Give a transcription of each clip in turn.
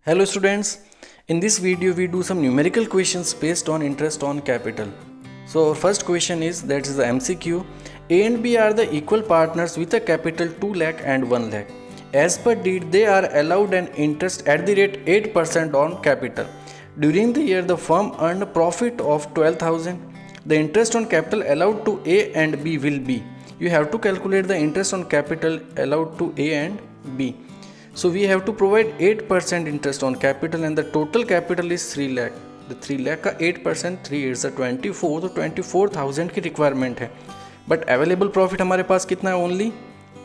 Hello students, in this video we do some numerical questions based on interest on capital. So our first question is, that is the MCQ. A and B are the equal partners with a capital 2 lakh and 1 lakh. As per deed, they are allowed an interest at the rate 8% on capital. During the year, the firm earned a profit of 12,000. The interest on capital allowed to A and B will be. You have to calculate the interest on capital allowed to A and B. So we have to provide 8% interest on capital and the total capital is 3 lakh. The 3 lakh का 8%, 3 is 24, तो 24,000 की requirement है. But available profit हमारे पास कितना है? Only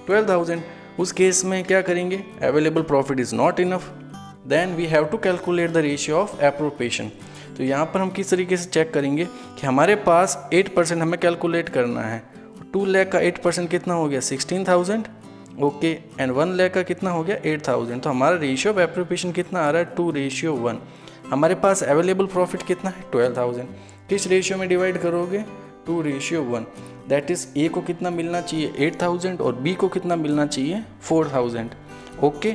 12,000. उस case में क्या करेंगे? Available profit is not enough. Then we have to calculate the ratio of appropriation. तो यहाँ पर हम किस तरीके से चेक करेंगे कि हमारे पास 8% हमें कैलकुलेट करना है. 2 लाख का 8% कितना हो गया? 16,000. ओके, एंड 1 लाख का कितना हो गया? 8,000. तो हमारा रेशियो ऑफ एप्रोप्रिएशन कितना आ रहा है? 2:1. हमारे पास अवेलेबल प्रॉफिट कितना है? 12,000. किस रेशियो में डिवाइड करोगे? 2:1. दैट इज ए को कितना मिलना चाहिए? 8,000 और बी को कितना मिलना चाहिए? 4,000. Okay,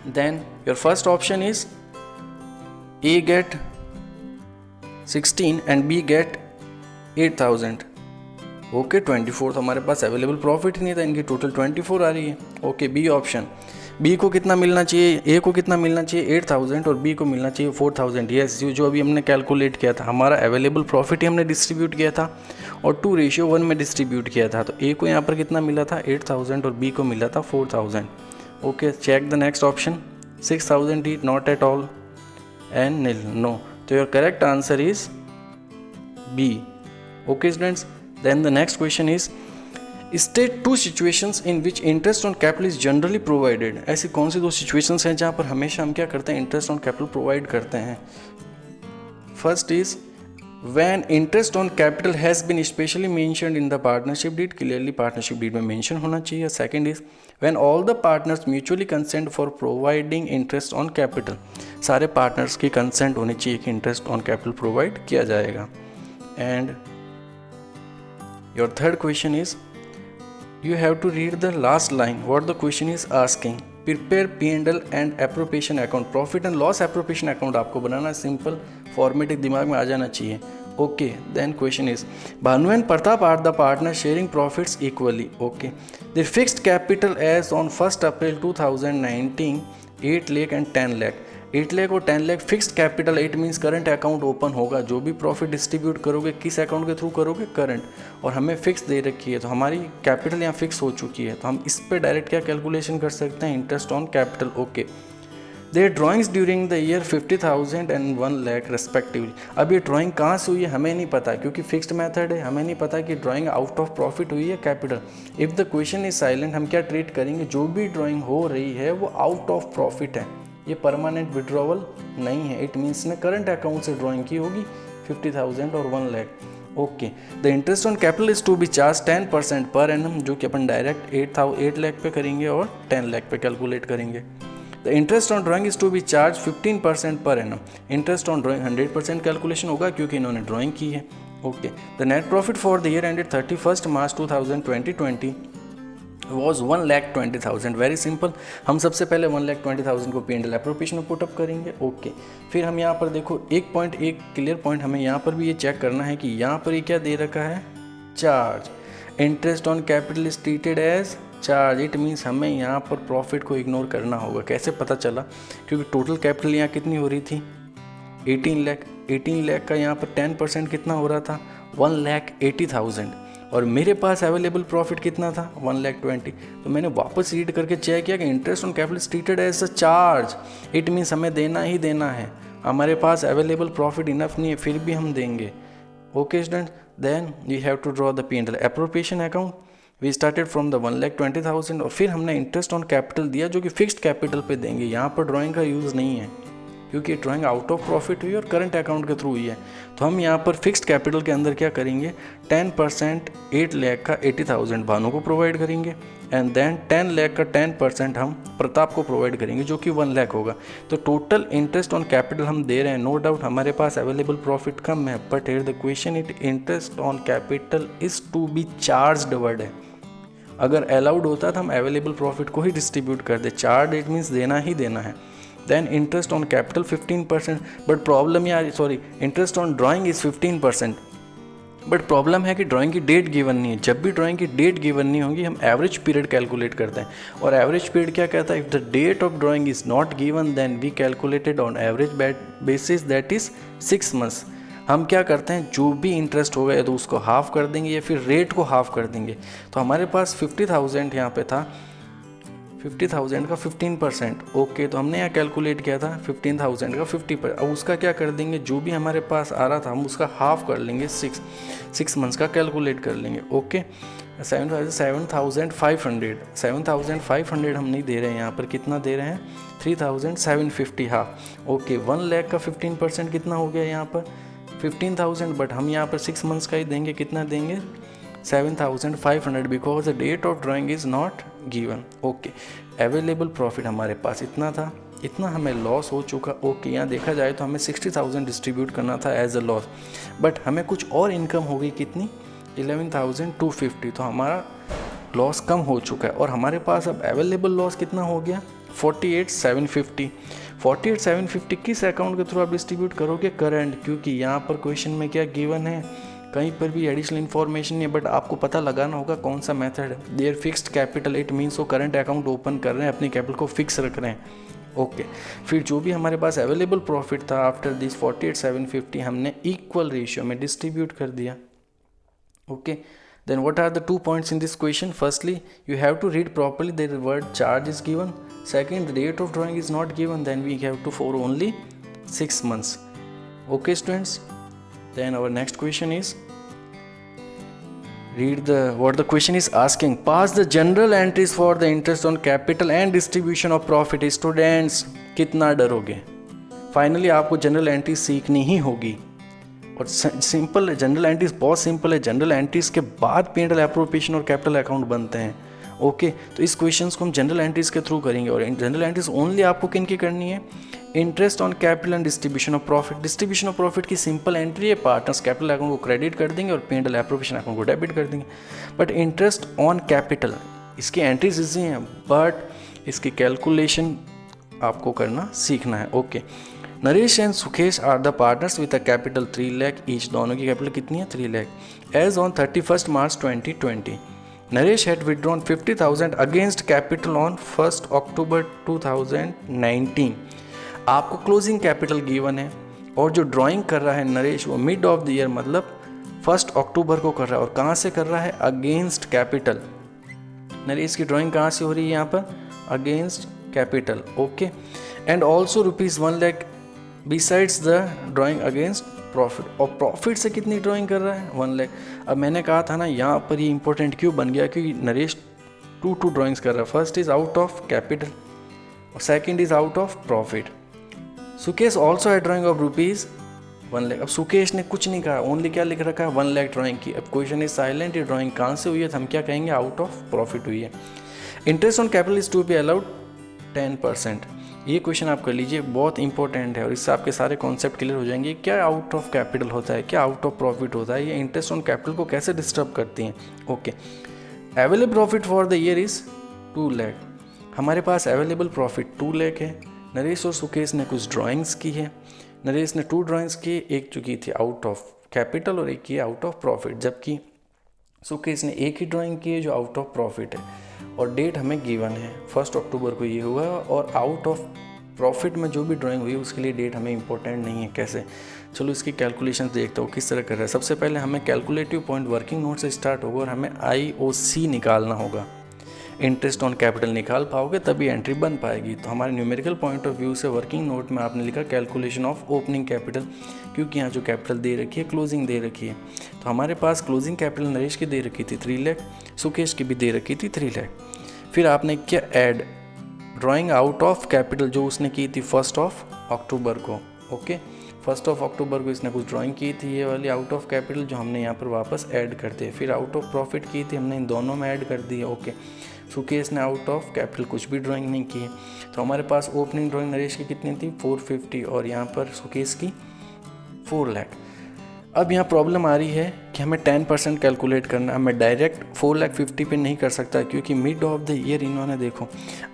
then your first option is A get 16 and B get 8,000. Okay, 24. तो हमारे पास अवेलेबल प्रॉफिट ही नहीं था, इनकी टोटल 24 आ रही है. Okay, B option. बी को कितना मिलना चाहिए? ए को कितना मिलना चाहिए? 8,000 और बी को मिलना चाहिए 4,000. यस, जो अभी हमने कैलकुलेट किया था, हमारा अवेलेबल प्रॉफिट ही हमने डिस्ट्रीब्यूट किया था और 2:1 में डिस्ट्रीब्यूट किया था. तो ए को यहाँ पर कितना मिला था? 8,000 और बी को मिला था 4,000. Okay, check the next option. 6,000 is not at all and nil. No. तो your correct answer is B. Okay students, then the next question is, state two situations in which interest on capital is generally provided. ऐसी कौन सी दो situations हैं जहाँ पर हमेशा हम क्या करते हैं? interest on capital provide करते हैं. First is when interest on capital has been specially mentioned in the partnership deed. clearly partnership deed में mention होना चाहिए. Second is when all the partners mutually consent for providing interest on capital. सारे partners की consent होनी चाहिए कि interest on capital provide किया जाएगा. And your third question is, you have to read the last line. What the question is asking. Prepare P&L and appropriation account. Profit and loss appropriation account आपको बनाना. Simple format दिमाग में आ जाना चाहिए. Okay, then question is, Bhanu and Pratap are the partner sharing profits equally. Okay, their fixed capital as on 1 April 2019 8 lakh and 10 lakh. 8 lakh और 10 lakh fixed capital. It means current account open होगा. जो भी प्रॉफिट डिस्ट्रीब्यूट करोगे किस अकाउंट के थ्रू करोगे? करंट. और हमें फिक्स दे रखी है, तो हमारी कैपिटल यहाँ फिक्स हो चुकी है, तो हम इस पर डायरेक्ट क्या कैलकुलेशन कर सकते हैं? Interest on capital. Okay, their drawings during the year 50,000 and 1 lakh respectively. अब ये ड्राइंग कहाँ से हुई है हमें नहीं पता, क्योंकि फिक्स्ड मेथड है. हमें नहीं पता कि ड्राइंग आउट ऑफ प्रॉफिट हुई है capital. If the question is silent, हम क्या ट्रीट करेंगे? जो भी ड्राइंग हो रही है वो आउट ऑफ प्रॉफिट है, ये परमानेंट विड्रॉवल नहीं है. इट मीन्स ने करंट अकाउंट से ड्राइंग की होगी 50,000 और 1 lakh. Okay, the interest on capital is to be charge 10% per annum, जो कि अपन डायरेक्ट 8 लाख पे करेंगे और 10 लाख पे कैलकुलेट करेंगे. The interest on drawing is to be charge 15% per annum. Interest on drawing 100% calculation होगा क्योंकि इन्होंने ड्राइंग की है. Okay, the net profit for the year ended 31 March 2020 was 1,20,000. Very simple. हम सबसे पहले 1,20,000 को P&L एप्रोप्रिएशन में पुटअप करेंगे. ओके, फिर हम यहाँ पर देखो एक क्लियर पॉइंट हमें यहाँ पर भी ये चेक करना है कि यहाँ पर ये क्या दे रखा है? Charge. Interest on capital is treated as charge. It means हमें यहाँ पर प्रॉफिट को इग्नोर करना होगा. कैसे पता चला? क्योंकि टोटल कैपिटल यहाँ कितनी हो रही थी? 18 लाख. 18 लाख का यहाँ पर 10% कितना हो रहा था? 1,80,000. और मेरे पास अवेलेबल प्रॉफिट कितना था? 1,20,000. तो मैंने वापस रीड करके चेक किया कि interest on capital treated as a charge. It means हमें देना ही देना है. हमारे पास अवेलेबल प्रॉफिट इनफ नहीं है, फिर भी हम देंगे. Okay student, then we have to draw the P&L appropriation account. We started from the 1,20,000 और फिर हमने इंटरेस्ट ऑन कैपिटल दिया जो कि फिक्स्ड कैपिटल पे देंगे. यहाँ पर ड्राइंग का यूज़ नहीं है क्योंकि ड्राइंग आउट ऑफ प्रॉफिट हुई और करंट अकाउंट के थ्रू हुई है. तो हम यहाँ पर फिक्स्ड कैपिटल के अंदर क्या करेंगे? 10% 8 लाख का 80,000 भानु को प्रोवाइड करेंगे एंड देन 10 लाख का 10% हम प्रताप को प्रोवाइड करेंगे जो कि 1 लाख होगा. तो टोटल इंटरेस्ट ऑन कैपिटल हम दे रहे हैं. नो डाउट हमारे पास अवेलेबल प्रॉफिट कम है, but here the question it interest on capital is to be charged word है. अगर अलाउड होता तो हम अवेलेबल प्रॉफिट को ही डिस्ट्रीब्यूट कर दे. चार्ज इट मीन्स देना ही देना है. Then interest on capital 15%, but problem यार sorry interest on drawing is 15%, but problem है कि ड्राइंग की डेट गिवन नहीं है। जब भी ड्राइंग की डेट गिवन नहीं होगी हम एवरेज पीरियड कैलकुलेट करते हैं, और एवरेज पीरियड क्या कहता है, if the date of drawing is not given then we calculated on average basis that is 6 months। हम क्या करते हैं, जो भी इंटरेस्ट होगा या तो उसको हाफ कर देंगे या फिर रेट को हाफ कर देंगे। तो हमारे पास 50,000 यहाँ पे था, 50,000 का 15%, ओके। तो हमने यहाँ कैलकुलेट किया था 15,000 का 50%। अब उसका क्या कर देंगे, जो भी हमारे पास आ रहा था हम उसका हाफ कर लेंगे, 6 months का कैलकुलेट कर लेंगे, ओके। 7,500 हम नहीं दे रहे हैं यहाँ पर, कितना दे रहे हैं 3,750 हाफ, ओके। 1 लाख का 15% कितना हो गया यहाँ पर 15,000, बट हम यहाँ पर 6 months का ही देंगे, कितना देंगे 7,500 because the date of drawing is not given, okay. Available profit हमारे पास इतना था, इतना हमें लॉस हो चुका, ओके। यहाँ देखा जाए तो हमें 60,000 डिस्ट्रीब्यूट करना था एज अ लॉस, बट हमें कुछ और इनकम हो गई, कितनी 11,250, तो हमारा लॉस कम हो चुका है। और हमारे पास अब अवेलेबल लॉस कितना हो गया 48,750। 48,750 किस अकाउंट के थ्रू आप डिस्ट्रीब्यूट करोगे, करंट, क्योंकि यहाँ पर क्वेश्चन में क्या गिवन है, कहीं पर भी एडिशनल इन्फॉर्मेशन नहीं है, बट आपको पता लगाना होगा कौन सा मेथड है। Their fixed capital, it means वो करंट अकाउंट ओपन कर रहे हैं, अपनी कैपिटल को फिक्स रख रहे हैं, ओके। फिर जो भी हमारे पास अवेलेबल प्रॉफिट था आफ्टर दिस 48,750 हमने इक्वल रेशियो में डिस्ट्रीब्यूट कर दिया, okay. Then what are the 2 points in this question? Firstly, you have to read properly the word charge is given. Second, the date of drawing is not given, then we have to for only 6 months. Okay students, then our next question is, read what the question is asking. Pass the general entries for the interest on capital and distribution of profit. Students, कितना डरोगे, finally आपको general entry सीखनी ही होगी, और simple general entries बहुत simple है। General entries के बाद P&L appropriation और कैपिटल अकाउंट बनते हैं, ओके। तो इस क्वेश्चंस को हम जनरल एंट्रीज के थ्रू करेंगे, और जनरल एंट्रीज ओनली आपको किन की करनी है, interest on capital and distribution of profit. Distribution of profit की सिंपल एंट्री है, पार्टनर्स कैपिटल अकाउंट को क्रेडिट कर देंगे और P&L एप्रोप्रिएशन अकाउंट को डेबिट कर देंगे। बट इंटरेस्ट ऑन कैपिटल इसकी एंट्रीज इजी हैं, बट इसकी कैलकुलेशन आपको करना सीखना है, okay. Naresh and Sukesh are the partners with a capital 3 lakh each. दोनों की कैपिटल कितनी है 3 lakh. As on 31 March 2020 Naresh had withdrawn 50,000 against capital on 1 October 2019। आपको क्लोजिंग कैपिटल गिवन है, और जो ड्राइंग कर रहा है नरेश वो मिड ऑफ द ईयर मतलब 1 अक्टूबर को कर रहा है, और कहाँ से कर रहा है, अगेंस्ट कैपिटल। नरेश की ड्राइंग कहाँ से हो रही है, यहाँ पर against capital, okay. And also ₹1 lakh besides the drawing against profit, और प्रॉफिट से कितनी ड्राइंग कर रहा है 1 लाख। अब मैंने कहा था ना यहाँ पर ये इंपॉर्टेंट क्यों बन गया, क्योंकि नरेश 2 ड्राइंग्स कर रहा है, first is out of capital और second is out of profit. Sukesh also है ड्राइंग ऑफ ₹1 लाख। अब सुकेश ने कुछ नहीं कहा, ओनली क्या लिख रखा है 1 लाख ड्राइंग की। अब क्वेश्चन इज साइलेंट, ये ड्राइंग कहाँ से हुई है, तो हम क्या कहेंगे आउट ऑफ प्रॉफिट हुई है। Interest on capital is to be allowed 10%। ये क्वेश्चन आप कर लीजिए, बहुत इंपॉर्टेंट है, और इससे आपके सारे कॉन्सेप्ट क्लियर हो जाएंगे। क्या आउट ऑफ कैपिटल होता है, क्या आउट ऑफ प्रॉफिट होता है, ये इंटरेस्ट ऑन कैपिटल को कैसे डिस्टर्ब करती हैं, okay. Available profit for the year is 2 lakh. हमारे पास अवेलेबल प्रॉफिट 2 लाख है। नरेश और सुकेश ने कुछ ड्राइंग्स की है। नरेश ने 2 ड्राइंग्स की, एक जो की थी आउट ऑफ कैपिटल और एक की आउट ऑफ प्रॉफिट, जबकि सुकेश ने एक ही ड्राइंग की है जो आउट ऑफ प्रॉफिट है, और डेट हमें गिवन है 1 अक्टूबर को ये हुआ, और आउट ऑफ प्रॉफिट में जो भी ड्राइंग हुई उसके लिए डेट हमें इंपॉर्टेंट नहीं है। कैसे, चलो इसकी कैलकुलेशन देखते हो किस तरह कर रहा है। सबसे पहले हमें कैलकुलेटिव पॉइंट वर्किंग नोट से स्टार्ट होगा, और हमें IOC निकालना होगा। इंटरेस्ट ऑन कैपिटल निकाल पाओगे तभी एंट्री बन पाएगी। तो हमारे न्यूमेरिकल पॉइंट ऑफ व्यू से वर्किंग नोट में आपने लिखा कैलकुलेशन ऑफ ओपनिंग कैपिटल, क्योंकि यहाँ जो कैपिटल दे रखी है क्लोजिंग दे रखी है। तो हमारे पास क्लोजिंग कैपिटल नरेश की दे रखी थी 3 लाख, सुकेश की भी दे रखी थी 3 लाख। फिर आपने क्या add drawing out of capital जो उसने की थी 1 अक्टूबर को, ओके। 1 अक्टूबर को इसने कुछ ड्राइंग की थी, ये वाली आउट ऑफ कैपिटल जो हमने यहाँ पर वापस ऐड करते हैं। फिर आउट ऑफ प्रॉफिट की थी हमने इन दोनों में ऐड कर दी है, ओके। सुकेश ने आउट ऑफ कैपिटल कुछ भी ड्राइंग नहीं की है। तो हमारे पास ओपनिंग ड्राइंग नरेश की कितनी थी 450, और यहाँ पर सुकेश की 4 लाख। अब यहाँ प्रॉब्लम आ रही है कि हमें 10% कैलकुलेट करना है। मैं डायरेक्ट 4,50,000 पे नहीं कर सकता क्योंकि मिड ऑफ द ईयर इन्होंने देखो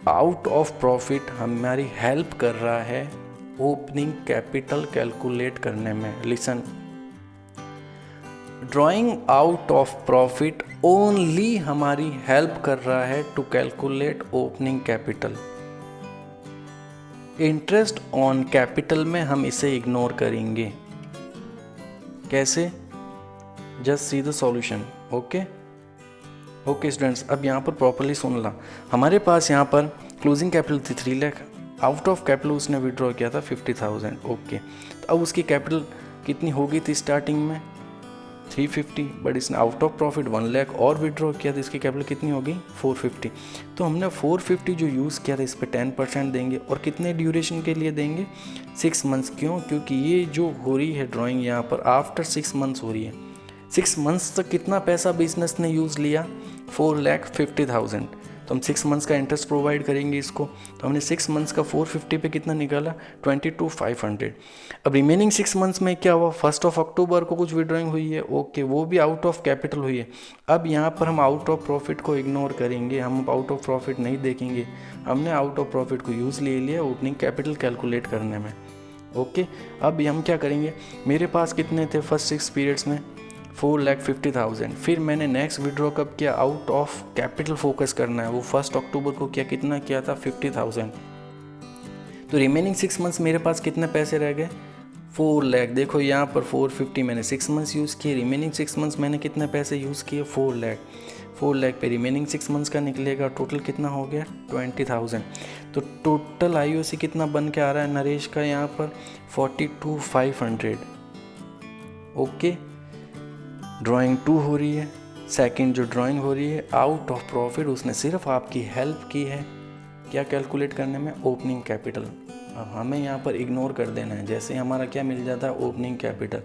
आउट ऑफ प्रॉफिट हमारी हेल्प कर रहा है ओपनिंग कैपिटल कैलकुलेट करने में। Listen, drawing out of profit only हमारी हेल्प कर रहा है to calculate opening capital. Interest on capital में हम इसे इग्नोर करेंगे। कैसे? Just see the solution. Okay students, अब यहाँ पर प्रॉपरली सुन ला। हमारे पास यहाँ पर क्लोजिंग कैपिटल थी 3 लाख, आउट ऑफ कैपिटल उसने विड्रॉ किया था 50,000। ओके, तो अब उसकी कैपिटल कितनी हो गई थी स्टार्टिंग में 350, बट इसने आउट ऑफ प्रॉफिट 1 लाख और विड्रॉ किया, तो इसकी कैपिटल कितनी हो गई 450। तो हमने 450 जो यूज़ किया था इस पर 10% देंगे, और कितने ड्यूरेशन के लिए देंगे 6 मंथ्स। क्यों? क्योंकि ये जो हो रही है ड्राइंग यहाँ पर आफ्टर 6 मंथ्स हो रही है। 6 मंथ्स तक कितना पैसा बिजनेस ने यूज़ लिया 4,50,000, तो हम 6 मंथ्स का इंटरेस्ट प्रोवाइड करेंगे इसको। तो हमने 6 मंथ्स का 450 पे कितना निकाला 22,500। अब रिमेनिंग 6 मंथ्स में क्या हुआ, 1 अक्टूबर को कुछ विड्रॉइंग हुई है। ओके, वो भी आउट ऑफ कैपिटल हुई है। अब यहाँ पर हम आउट ऑफ प्रॉफिट को इग्नोर करेंगे, हम आउट ऑफ प्रॉफिट नहीं देखेंगे। हमने आउट ऑफ प्रॉफिट को यूज़ ले लिया ओपनिंग कैपिटल कैलकुलेट करने में। ओके, अब हम क्या करेंगे, मेरे पास कितने थे फर्स्ट 6 पीरियड्स में 4,50,000। फिर मैंने नेक्स्ट विड्रॉ कब किया, आउट ऑफ कैपिटल फोकस करना है, वो 1 अक्टूबर को किया। कितना किया था 50,000। तो रिमेनिंग 6 मंथ्स मेरे पास कितने पैसे रह गए 4 लाख। देखो यहाँ पर 450 मैंने 6 मंथ्स यूज़ किए, रिमेनिंग 6 मंथ्स मैंने कितने पैसे यूज़ किए 4 लाख। 4 लाख पे रिमेनिंग 6 मंथ्स का निकलेगा, टोटल कितना हो गया 20,000। तो टोटल IOC कितना बन के आ रहा है नरेश का यहाँ पर 42,500। ओके, ड्राइंग 2 हो रही है, सेकंड जो ड्राइंग हो रही है आउट ऑफ प्रॉफिट, उसने सिर्फ आपकी हेल्प की है क्या कैलकुलेट करने में ओपनिंग कैपिटल। अब हमें यहाँ पर इग्नोर कर देना है। जैसे हमारा क्या मिल जाता है ओपनिंग कैपिटल,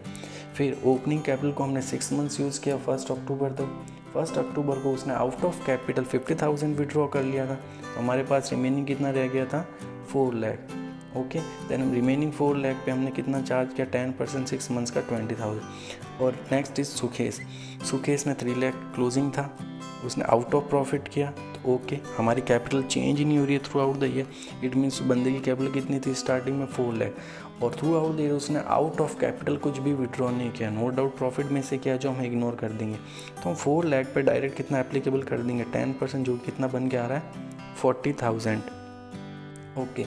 फिर ओपनिंग कैपिटल को हमने 6 मंथ्स यूज़ किया 1 अक्टूबर तक। 1 अक्टूबर को उसने आउट ऑफ कैपिटल 50,000 विड्रॉ कर लिया था, तो हमारे पास रिमेनिंग कितना रह गया था 4 लाख। ओके, देन हम रिमेनिंग 4 लाख पे हमने कितना चार्ज किया 10% 6 मंथ्स का 20,000। और नेक्स्ट इज सुकेश ने 3 लाख क्लोजिंग था, उसने आउट ऑफ प्रॉफिट किया। तो ओके, हमारी कैपिटल चेंज ही नहीं हो रही है through out the year. It means बंदे की कैपिटल कितनी थी स्टार्टिंग में 4 लाख, और थ्रू आउट द ईयर उसने आउट ऑफ कैपिटल कुछ भी विड्रॉ नहीं किया। नो डाउट प्रॉफिट में से किया जो हम इग्नोर कर देंगे। तो हम 4 लाख पे डायरेक्ट कितना एप्लीकेबल कर देंगे 10%, जो कितना बन के आ रहा है 40,000। ओके,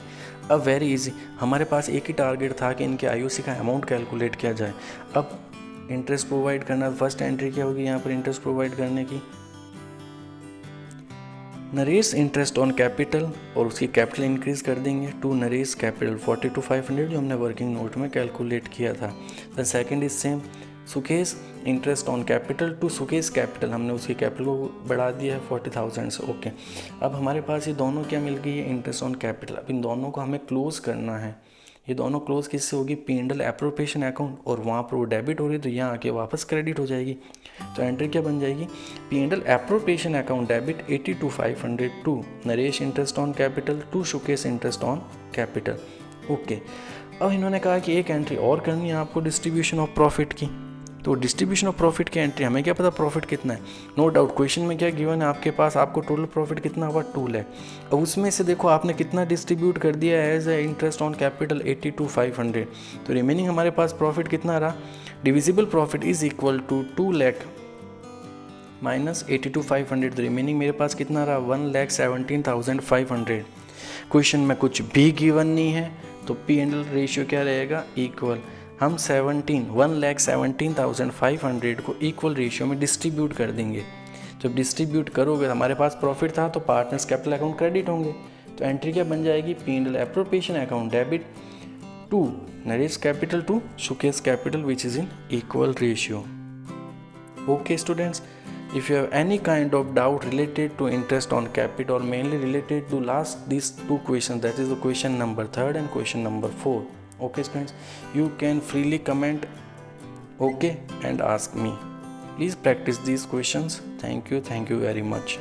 अब वेरी इजी, हमारे पास एक ही टारगेट था कि इनके IOC का अमाउंट कैलकुलेट किया जाए। अब इंटरेस्ट प्रोवाइड करना, फर्स्ट एंट्री क्या होगी यहाँ पर इंटरेस्ट प्रोवाइड करने की, नरेश इंटरेस्ट ऑन कैपिटल, और उसकी कैपिटल इंक्रीज कर देंगे टू नरेश कैपिटल 42,500 जो हमने वर्किंग नोट में कैलकुलेट किया था। The second is same, Sukesh interest on capital to Sukesh capital, हमने उसकी कैपिटल को बढ़ा दिया है 40,000 से। ओके, अब हमारे पास ये दोनों क्या मिल गई है इंटरेस्ट ऑन कैपिटल। अब इन दोनों को हमें क्लोज करना है। ये दोनों क्लोज किससे होगी P&L एप्रोप्रिएशन अकाउंट, और वहाँ पर वो डेबिट हो रही है तो यहाँ आके वापस क्रेडिट हो जाएगी। तो एंट्री क्या बन जाएगी P&L appropriation account debit 82,500 to Naresh interest on capital to Sukesh interest on capital. Okay, अब इन्होंने कहा कि एक एंट्री और करनी है आपको डिस्ट्रीब्यूशन ऑफ प्रॉफिट की। तो डिस्ट्रीब्यूशन ऑफ प्रॉफिट की एंट्री, हमें क्या पता प्रॉफिट कितना है, नो डाउट क्वेश्चन में क्या गिवन है आपके पास, आपको टोटल प्रॉफिट कितना हुआ 2 लाख। अब उसमें से देखो आपने कितना डिस्ट्रीब्यूट कर दिया as a interest on capital 82,500, तो रिमेनिंग हमारे पास प्रॉफिट कितना रहा, divisible profit is equal to 2 lakh minus 82,500, तो रिमेनिंग मेरे पास कितना रहा 1,17,500। क्वेश्चन में कुछ भी गिवन नहीं है, तो P&L रेशियो क्या रहेगा इक्वल, हम 1,17,500 को इक्वल रेशियो में डिस्ट्रीब्यूट कर देंगे। जब डिस्ट्रीब्यूट करोगे हमारे पास प्रॉफिट था तो पार्टनर्स कैपिटल अकाउंट क्रेडिट होंगे। तो एंट्री क्या बन जाएगी P&L appropriation account debit to Naresh capital to Sukesh capital which is in equal ratio. Okay students, if you have any kind of doubt related to interest on capital or mainly related to these two questions, that is the question number 3 and question number 4, okay students, you can freely comment okay and ask me. Please practice these questions. Thank you very much.